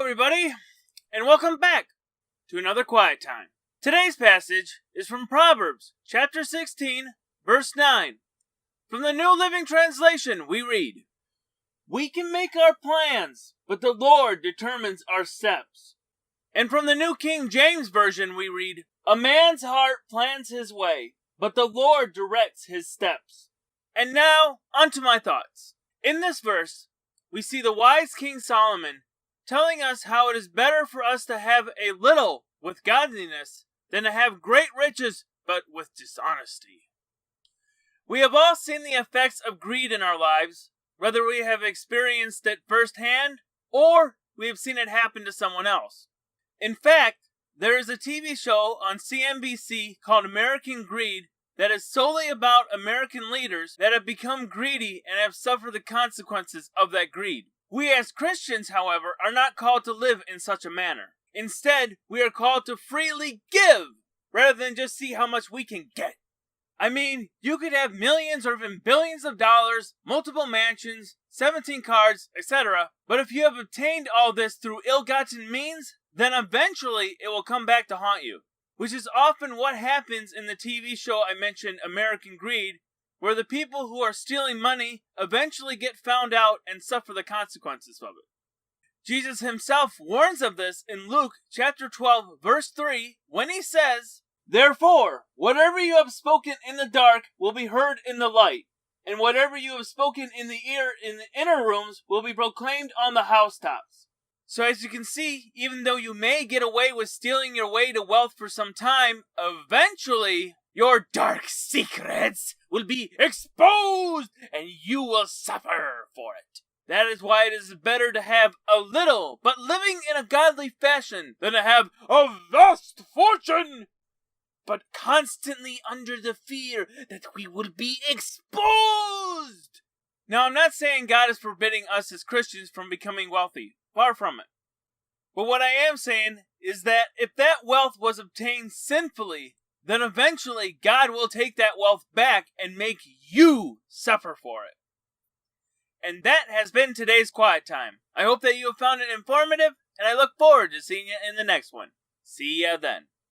everybody, and welcome back to another Quiet Time. Today's passage is from Proverbs, chapter 16, verse 9. From the New Living Translation, we read, "We can make our plans, but the Lord determines our steps." And from the New King James Version, we read, "A man's heart plans his way, but the Lord directs his steps." And now, onto my thoughts. In this verse, we see the wise King Solomon telling us how it is better for us to have a little with godliness than to have great riches but with dishonesty. We have all seen the effects of greed in our lives, whether we have experienced it firsthand or we have seen it happen to someone else. In fact, there is a TV show on CNBC called American Greed that is solely about American leaders that have become greedy and have suffered the consequences of that greed. We as Christians, however, are not called to live in such a manner. Instead, we are called to freely give, rather than just see how much we can get. I mean, you could have millions or even billions of dollars, multiple mansions, 17 cars, etc., but if you have obtained all this through ill-gotten means, then eventually it will come back to haunt you. Which is often what happens in the TV show I mentioned, American Greed, where the people who are stealing money eventually get found out and suffer the consequences of it. Jesus himself warns of this in Luke chapter 12, verse 3, when he says, "Therefore, whatever you have spoken in the dark will be heard in the light, and whatever you have spoken in the ear in the inner rooms will be proclaimed on the housetops." So as you can see, even though you may get away with stealing your way to wealth for some time, eventually your dark secrets will be exposed and you will suffer for it. That is why it is better to have a little, but living in a godly fashion, than to have a vast fortune, but constantly under the fear that we will be exposed. Now, I'm not saying God is forbidding us as Christians from becoming wealthy. Far from it. But what I am saying is that if that wealth was obtained sinfully, then eventually God will take that wealth back and make you suffer for it. And that has been today's Quiet Time. I hope that you have found it informative, and I look forward to seeing you in the next one. See ya then.